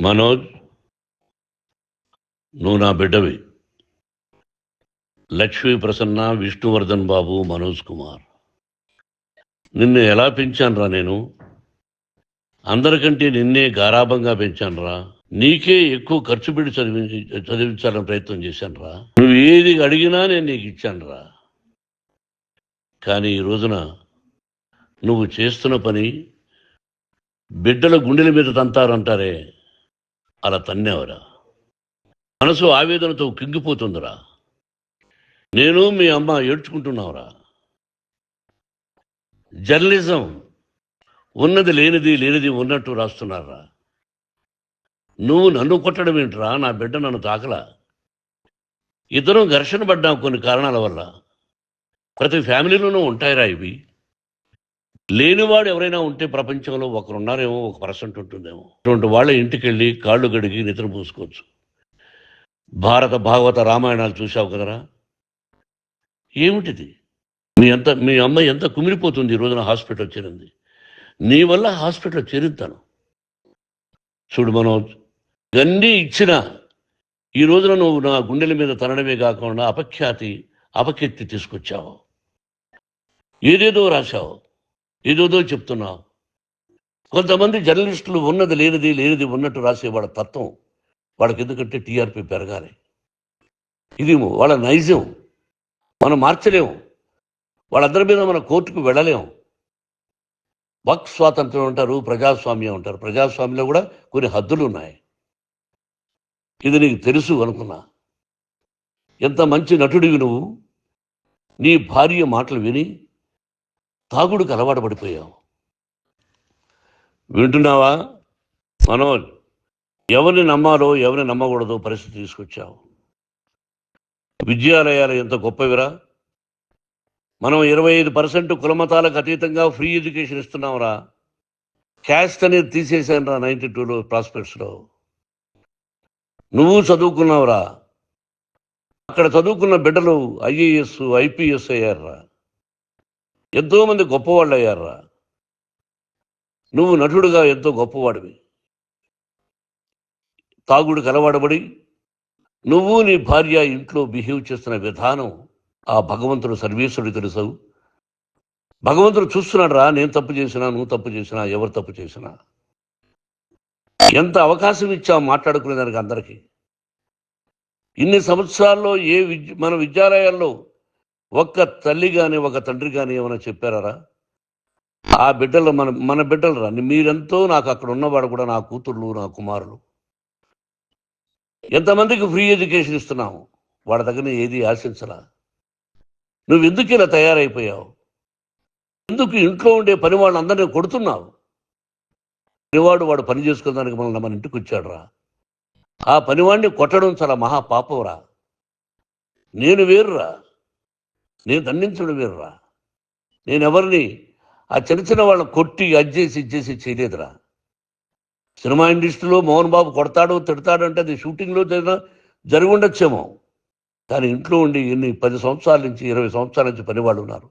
మనోజ్, నువ్వు నా బిడ్డవి. లక్ష్మీ ప్రసన్న, విష్ణువర్ధన్ బాబు, మనోజ్ కుమార్. నిన్ను ఎలా పెంచానురా నేను? అందరికంటే నిన్నే గారాభంగా పెంచానురా. నీకే ఎక్కువ ఖర్చు పెట్టి చదివించాలని ప్రయత్నం చేశానురా. నువ్వు ఏది అడిగినా నేను నీకు ఇచ్చానురా. కానీ ఈ రోజున నువ్వు చేస్తున్న పని బిడ్డల గుండెల మీద తంతారంటారే, అలా తన్నేవరా. మనసు ఆవేదనతో కింగిపోతుందిరా. నేను మీ అమ్మ ఏడ్చుకుంటున్నావురా. జర్నలిజం ఉన్నది లేనిది, లేనిది ఉన్నట్టు రాస్తున్నారా. నువ్వు నన్ను కొట్టడం ఏంట్రా? నా బిడ్డ నన్ను తాకలా. ఇద్దరం ఘర్షణ పడ్డాం కొన్ని కారణాల వల్ల. ప్రతి ఫ్యామిలీలోనూ ఉంటాయిరా ఇవి. లేనివాడు ఎవరైనా ఉంటే ప్రపంచంలో ఒకరున్నారేమో, 1% ఉంటుందేమో. అటువంటి వాళ్ళ ఇంటికి వెళ్ళి కాళ్ళు గడిగి నిద్ర పూసుకోవచ్చు. భారత భాగవత రామాయణాలు చూసావు కదరా. ఏమిటిది? మీ అమ్మ ఎంత కుమిలిపోతుంది ఈ రోజున హాస్పిటల్ చేరింది. నీ వల్ల హాస్పిటల్ చేరుతాను. చూడు మనోజ్, ఇవన్నీ ఇచ్చిన ఈ రోజున నువ్వు నా గుండెల మీద తనడమే కాకుండా అపకీర్తి తీసుకొచ్చావు. ఏదేదో రాశావు, ఏదేదో చెప్తున్నావు. కొంతమంది జర్నలిస్టులు ఉన్నది లేనిది, లేనిది ఉన్నట్టు రాసేవాళ్ళ తత్వం వాళ్ళకి. ఎందుకంటే టీఆర్పీ పెరగాలి. ఇది వాళ్ళ నైజం. మనం మార్చలేము. వాళ్ళందరి మీద మన కోర్టుకు వెళ్ళలేము. వాక్ స్వాతంత్రం అంటారు, ప్రజాస్వామ్యం అంటారు. ప్రజాస్వామ్యంలో కూడా కొన్ని హద్దులు ఉన్నాయి. ఇది నీకు తెలుసు అనుకున్నా. ఎంత మంచి నటుడివి నువ్వు. నీ భార్య మాటలు విని తాగుడికి అలవాటు పడిపోయావు. వింటున్నావా మనోజ్? ఎవరిని నమ్మాలో ఎవరిని నమ్మకూడదో పరిస్థితి తీసుకొచ్చావు. విద్యాలయాలు ఎంత గొప్పవిరా. మనం 25% కులమతాలకు అతీతంగా ఫ్రీ ఎడ్యుకేషన్ ఇస్తున్నాంరా. క్యాస్ట్ అనేది తీసేశాను రా 92లో ప్రాస్పెక్ట్స్లో. నువ్వు చదువుకున్నావురా. అక్కడ చదువుకున్న బిడ్డలు IAS, IPS అయ్యారా. ఎంతోమంది గొప్పవాళ్ళు అయ్యారా. నువ్వు నటుడుగా ఎంతో గొప్పవాడివి. తాగుడికి అలవాడబడి నువ్వు నీ భార్య ఇంట్లో బిహేవ్ చేస్తున్న విధానం ఆ భగవంతుడు సర్వేశ్వరుడు తెలుసు. భగవంతుడు చూస్తున్నాడు రా. నేను తప్పు చేసినా, నువ్వు తప్పు చేసినా, ఎవరు తప్పు చేసినా. ఎంత అవకాశం ఇచ్చావు మాట్లాడుకునేదానికి అందరికీ. ఇన్ని సంవత్సరాల్లో మన విద్యాలయాల్లో ఒక్క తల్లి కానీ ఒక తండ్రి కానీ ఏమైనా చెప్పారా? ఆ బిడ్డలు మన బిడ్డలు రా. మీరెంతో నాకు అక్కడ ఉన్నవాడు కూడా నా కూతుర్లు, నా కుమారులు. ఎంతమందికి ఫ్రీ ఎడ్యుకేషన్ ఇస్తున్నావు. వాడి దగ్గర ఏది ఆశించరా. నువ్వు ఎందుకు ఇలా తయారైపోయావు? ఎందుకు ఇంట్లో ఉండే పని వాళ్ళందరినీ కొడుతున్నావు? పనివాడు వాడు పని చేసుకునేదానికి మన ఇంటికి వచ్చాడు రా. ఆ పనివాడిని కొట్టడం చాలా మహాపాపంరా. నేను వేరురా. నేను దండించడం వేరురా. నేను ఎవరిని ఆ చిన్న వాళ్ళని కొట్టి ఇచ్చేసి చేయలేదురా. సినిమా ఇండస్ట్రీలో మోహన్ బాబు కొడతాడు, తిడతాడు అంటే అది షూటింగ్లో జరిగి ఉండొచ్చేమో. కానీ ఇంట్లో ఉండి 10 సంవత్సరాల నుంచి 20 సంవత్సరాల నుంచి పనివాళ్ళు ఉన్నారు.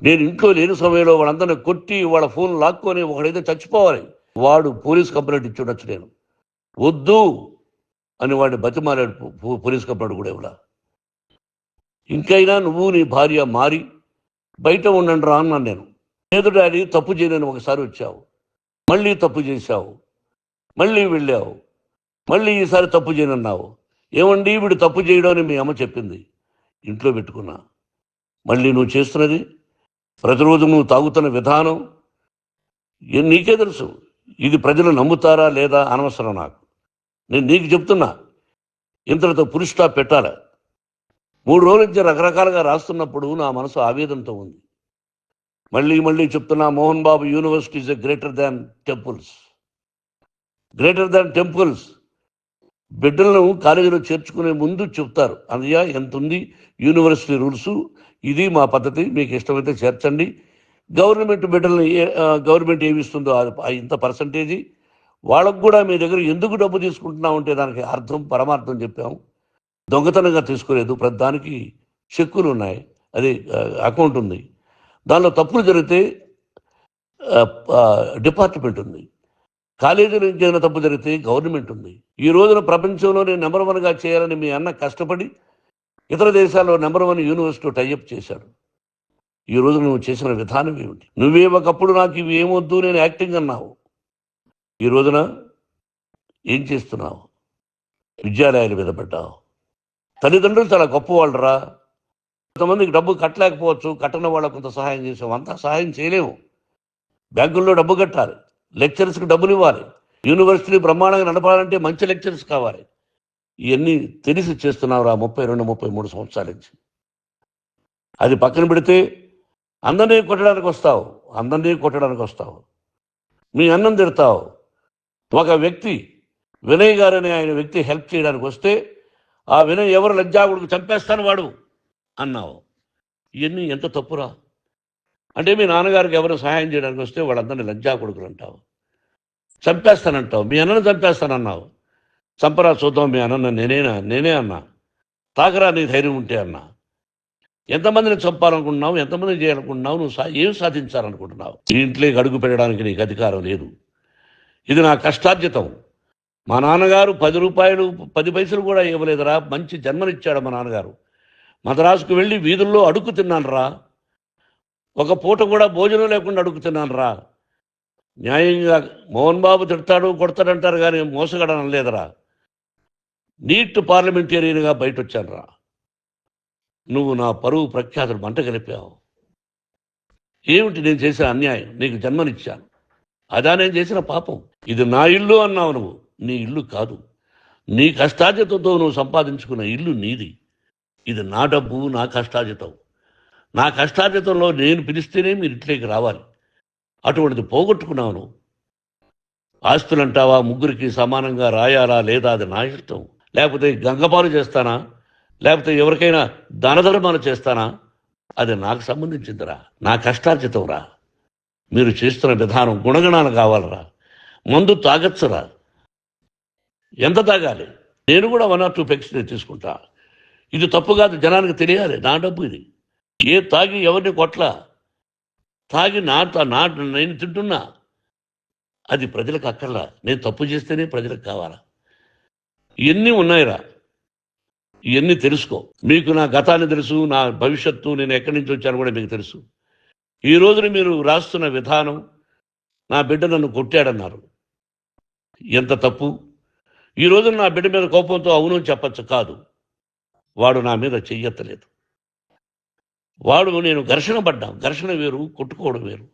నేను ఇంట్లో లేని సమయంలో వాళ్ళందరినీ కొట్టి వాళ్ళ ఫోన్ లాక్కొని ఒకడైతే చచ్చిపోవాలి. వాడు పోలీస్ కంప్లైంట్ ఇచ్చి ఉండొచ్చు. నేను వద్దు అని వాడిని బతిమాలాడు. పోలీస్ కంప్లైంట్ కూడా ఇవ్వడా. ఇంకైనా నువ్వు నీ భార్య మారి బయట ఉండండి రా అన్నాను నేను. లేదు డాడీ, తప్పు చేయలేని ఒకసారి వచ్చావు, మళ్ళీ తప్పు చేశావు, మళ్ళీ వెళ్ళావు, మళ్ళీ ఈసారి తప్పు చేయనన్నావు. ఏమండి వీడు తప్పు చేయడం అని మీ అమ్మ చెప్పింది. ఇంట్లో పెట్టుకున్నా. మళ్ళీ నువ్వు చేస్తున్నది, ప్రతిరోజు నువ్వు తాగుతున్న విధానం నీకే తెలుసు. ఇది ప్రజలు నమ్ముతారా లేదా అనవసరం నాకు. నేను నీకు చెప్తున్నా, ఇంతటితో పులి స్టాప్ పెట్టాలి. 3 రోజుల నుంచి రకరకాలుగా రాస్తున్నప్పుడు నా మనసు ఆవేదనతో ఉంది. మళ్ళీ చెప్తున్నా, Mohan Babu university is greater than temples. Greater than temples. బిడ్డలను కాలేజీలో చేర్చుకునే ముందు చెప్తారు, అన్నయ్య ఎంత ఉంది యూనివర్సిటీ రూల్స్, ఇది మా పద్ధతి, మీకు ఇష్టమైతే చేర్చండి. గవర్నమెంట్ బిడ్డలను గవర్నమెంట్ ఏమిస్తుందో ఇంత పర్సంటేజీ వాళ్ళకు కూడా మీ దగ్గర ఎందుకు డబ్బు తీసుకుంటున్నాం అంటే దానికి అర్థం పరమార్థం చెప్పాము. దొంగతనంగా తీసుకోలేదు. ప్రతి దానికి చెక్కులు ఉన్నాయి, అది అకౌంట్ ఉంది. దానిలో తప్పులు జరిగితే డిపార్ట్మెంట్ ఉంది. కాలేజీలో ఇంకేదైనా తప్పు జరిగితే గవర్నమెంట్ ఉంది. ఈ రోజున ప్రపంచంలోనే నెంబర్ 1గా చేయాలని మీ అన్న కష్టపడి ఇతర దేశాల్లో నెంబర్ 1 యూనివర్సిటీ టైఅప్ చేశాడు. ఈ రోజు నువ్వు చేసిన విధానం ఏమిటి? నువ్వే ఒకప్పుడు నాకు ఇవి ఏమొద్దు నేను యాక్టింగ్ అన్నావు. ఈ రోజున ఏం చేస్తున్నావు? విద్యాలయాల మీద పడ్డావు. తల్లిదండ్రులు చాలా గొప్పవాళ్ళరా. కొంతమందికి డబ్బు కట్టలేకపోవచ్చు, కట్టని వాళ్ళకు కొంత సహాయం చేసాం. అంతా సహాయం చేయలేము. బ్యాంకుల్లో డబ్బు కట్టాలి, లెక్చరర్స్కి డబ్బులు ఇవ్వాలి, యూనివర్సిటీ బ్రహ్మాండంగా నడపాలంటే మంచి లెక్చరర్స్ కావాలి. ఇవన్నీ తెలిసి చేస్తున్నావురా 32-33 సంవత్సరాల నుంచి. అది పక్కన పెడితే అందరినీ కొట్టడానికి వస్తావు. మీ అన్నం తిడతావు. ఒక వ్యక్తి వినయ్ గారని ఆయన వ్యక్తి హెల్ప్ చేయడానికి వస్తే ఆ వినయ్ ఎవరు లజ్జాగుడికి చంపేస్తాను వాడు అన్నావు. ఇవన్నీ ఎంత తప్పురా? అంటే మీ నాన్నగారికి ఎవరు సహాయం చేయడానికి వస్తే వాళ్ళందరినీ లజ్జాగుడుకులు అంటావు, చంపేస్తానంటావు. మీ అన్నను చంపేస్తానన్నావు. చంపరా చూద్దాం మీ అన్న. నేనే అన్నా. తాకరా నీ ధైర్యం ఉంటే అన్నా. ఎంతమందిని చంపాలనుకుంటున్నావు? ఎంతమందిని చేయాలనుకుంటున్నావు? నువ్వు ఏం సాధించాలనుకుంటున్నావు? ఈ ఇంట్లోకి అడుగు పెట్టడానికి నీకు అధికారం లేదు. ఇది నా కష్టార్జితం. మా నాన్నగారు 10 రూపాయలు 10 పైసలు కూడా ఇవ్వలేదురా. మంచి జన్మనిచ్చాడు మా నాన్నగారు. మద్రాసుకు వెళ్ళి వీధుల్లో అడుగు తిన్నాను రా. ఒక పూట కూడా భోజనం లేకుండా అడుగు తిన్నాను రా. న్యాయంగా మోహన్ బాబు తిడతాడు కొడతాడంటారు కానీ మోసగడం అనలేదురా. నీట్ పార్లమెంటేరియన్గా బయట వచ్చాను రా. నువ్వు నా పరువు ప్రఖ్యాతులు మంట కలిపావు. ఏమిటి నేను చేసిన అన్యాయం? నీకు జన్మనిచ్చాను, అదా నేను చేసిన పాపం? ఇది నా ఇల్లు అన్నావు. నువ్వు నీ ఇల్లు కాదు. నీ కష్టార్జితంతో నువ్వు సంపాదించుకున్న ఇల్లు నీది. ఇది నా డబ్బు, నా కష్టార్జితం. నా కష్టార్జితంలో నేను పిలిస్తేనే మీరు ఇంట్లోకి రావాలి. అటువంటిది పోగొట్టుకున్నావు నువ్వు. ఆస్తులు అంటావా? ముగ్గురికి సమానంగా రాయాలా లేదా అది నా ఇష్టం. లేకపోతే గంగపాలు చేస్తానా, లేకపోతే ఎవరికైనా దానధర్మాలు చేస్తానా, అది నాకు సంబంధించిందిరా. నా కష్టార్జితం రా. మీరు చేస్తున్న విధానం గుణగణాలు కావాలరా. మందు తాగచ్చురా. ఎంత తాగాలి? నేను కూడా 1 or 2 పెగ్స్ తీసుకుంటా. ఇది తప్పు కాదు, జనానికి తెలియాలి. నా డబ్బు ఇది. ఏ తాగి ఎవరిని కొట్లా. తాగి నేను తింటున్నా. అది ప్రజలకు అక్కర్లా. నేను తప్పు చేస్తేనే ప్రజలకు కావాలా. ఇవన్నీ ఉన్నాయిరా. ఇవన్నీ తెలుసుకో. మీకు నా గతాన్ని తెలుసు, నా భవిష్యత్తు, నేను ఎక్కడి నుంచి వచ్చాను కూడా మీకు తెలుసు. ఈ రోజున మీరు రాస్తున్న విధానం, నా బిడ్డ నన్ను కొట్టాడన్నారు. ఎంత తప్పు! ఈ రోజున నా బిడ్డ మీద కోపంతో అవును చెప్పచ్చు. కాదు, వాడు నా మీద చెయ్యెత్తలేదు. నేను ఘర్షణ పడ్డాం. ఘర్షణ వేరు, కొట్టుకోవడం వేరు.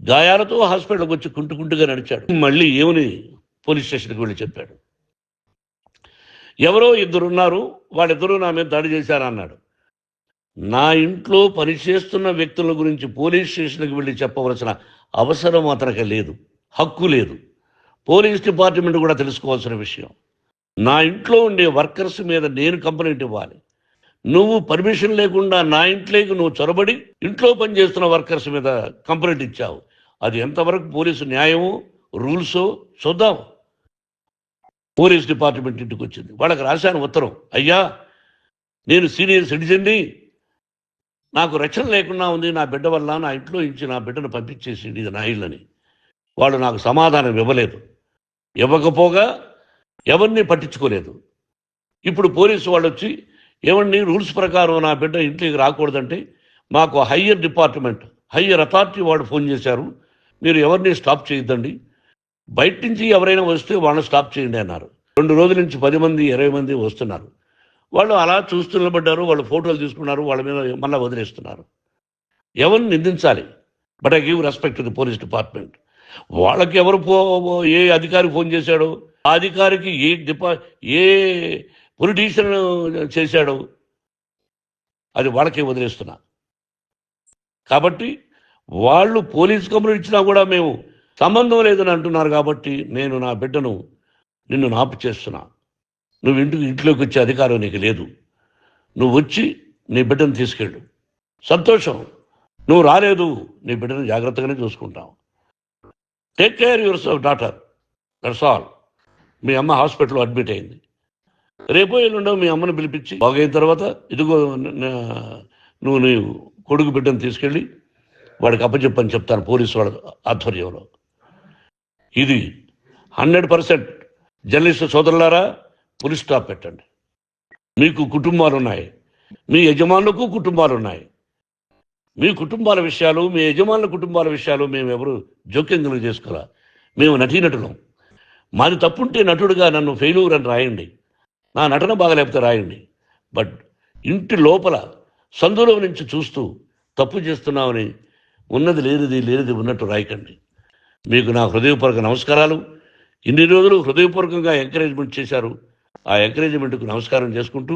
గాయాలతో హాస్పిటల్కి వచ్చి కుంటుకుంటుగా నడిచాడు. మళ్ళీ ఏమని పోలీస్ స్టేషన్కి వెళ్ళి చెప్పాడు. ఎవరో 2 ఉన్నారు, వాళ్ళిద్దరూ నా మీద దాడి చేశారన్నాడు. నా ఇంట్లో పనిచేస్తున్న వ్యక్తుల గురించి పోలీస్ స్టేషన్కి వెళ్ళి చెప్పవలసిన అవసరం అతనికి లేదు, హక్కు లేదు. పోలీస్ డిపార్ట్మెంట్ కూడా తెలుసుకోవాల్సిన విషయం. నా ఇంట్లో ఉండే వర్కర్స్ మీద నేను కంప్లైంట్ ఇవ్వాలి. నువ్వు పర్మిషన్ లేకుండా నా ఇంట్లోకి నువ్వు చొరబడి ఇంట్లో పనిచేస్తున్న వర్కర్స్ మీద కంప్లైంట్ ఇచ్చావు. అది ఎంతవరకు పోలీసు న్యాయమో రూల్సో చూద్దాం. పోలీస్ డిపార్ట్మెంట్ ఇంటికి వచ్చింది. వాళ్ళకి రాశాను ఉత్తరం, అయ్యా నేను సీనియర్ సిటిజన్ని, నాకు రక్షణ లేకుండా ఉంది, నా బిడ్డ వల్ల నా ఇంట్లో నుంచి నా బిడ్డను పంపించేసింది, ఇది నా ఇల్లని. వాళ్ళు నాకు సమాధానం ఇవ్వలేదు. ఇవ్వకపోగా ఎవరిని పట్టించుకోలేదు. ఇప్పుడు పోలీసు వాళ్ళు వచ్చి ఏమండి రూల్స్ ప్రకారం నా బిడ్డ ఇంటికి రాకూడదంటే మాకు హయ్యర్ డిపార్ట్మెంట్, హయ్యర్ అథారిటీ వాళ్ళు ఫోన్ చేశారు, మీరు ఎవరిని స్టాప్ చేయొద్దండి, బయట నుంచి ఎవరైనా వస్తే వాళ్ళని స్టాప్ చేయండి అన్నారు. 2 రోజుల నుంచి 10 మంది 20 మంది వస్తున్నారు. వాళ్ళు అలా చూస్తూ నిలబడ్డారు. వాళ్ళు ఫోటోలు తీసుకున్నారు, వాళ్ళ మీద మళ్ళీ వదిలేస్తున్నారు. ఎవరిని నిందించాలి? But I give respect to the police department. వాళ్ళకి ఎవరు ఏ అధికారి ఫోన్ చేశాడో, ఆ అధికారికి ఏ పొలిటీషియన్ చేశాడో అది వాళ్ళకే వదిలేస్తున్నా. కాబట్టి వాళ్ళు పోలీస్ కంప్లైంట్ ఇచ్చినా కూడా మేము సంబంధం లేదని అంటున్నారు. కాబట్టి నేను నా బిడ్డను నిన్ను నాపు చేస్తున్నా. నువ్వు ఇంట్లోకి వచ్చే అధికారం నీకు లేదు. నువ్వు వచ్చి నీ బిడ్డను తీసుకెళ్ళు. సంతోషం. నువ్వు రాలేదు, నీ బిడ్డను జాగ్రత్తగానే చూసుకుంటావు. Take care your self daughter, that's all. మీ అమ్మ హాస్పిటల్లో అడ్మిట్ అయింది. రేపో ఎల్లుండో మీ అమ్మను పిలిపించి బాగైన తర్వాత ఇదిగో నువ్వు నీ కొడుకు బిడ్డను తీసుకెళ్ళి వాడికి అప్పచెప్పని చెప్తాను పోలీసు వాళ్ళ ఆధ్వర్యంలో. ఇది 100% జర్నలిస్టు సోదరులారా, ఫుల్ స్టాప్ పెట్టండి. మీకు కుటుంబాలు ఉన్నాయి, మీ యజమానులకు కుటుంబాలు ఉన్నాయి. మీ కుటుంబాల విషయాలు, మీ యజమానుల కుటుంబాల విషయాలు మేము ఎవరు జోక్యం కలుగు చేసుకోవాలా. మేము నటీనటులం. మాది తప్పుంటే నటుడుగా నన్ను ఫెయిల్యూర్ అని రాయండి, నా నటన బాగలేకపోతే రాయండి. బట్ ఇంటి లోపల సందులో నుంచి చూస్తూ తప్పు చేస్తున్నామని ఉన్నది లేనిది లేనిది ఉన్నట్టు రాయకండి. మీకు నా హృదయపూర్వక నమస్కారాలు. ఇన్ని రోజులు హృదయపూర్వకంగా ఎంకరేజ్మెంట్ చేశారు. ఆ ఎంకరేజ్మెంట్కు నమస్కారం చేసుకుంటూ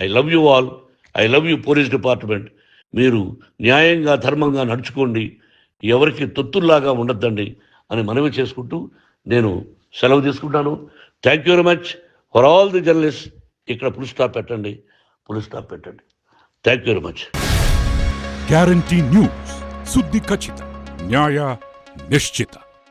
I love you all. I love you police department. మీరు న్యాయంగా ధర్మంగా నడుచుకోండి, ఎవరికి తొత్తుల్లాగా ఉండొద్దండి అని మనవి చేసుకుంటూ నేను సెలవు తీసుకుంటాను. Thank you very much for all the journalist. ఇక్కడ ఫుల్ స్టాప్ పెట్టండి, ఫుల్ స్టాప్ పెట్టండి. Thank you very much. Guarantee news, సుద్ది ఖచ్చిత, న్యాయ నిశ్చిత.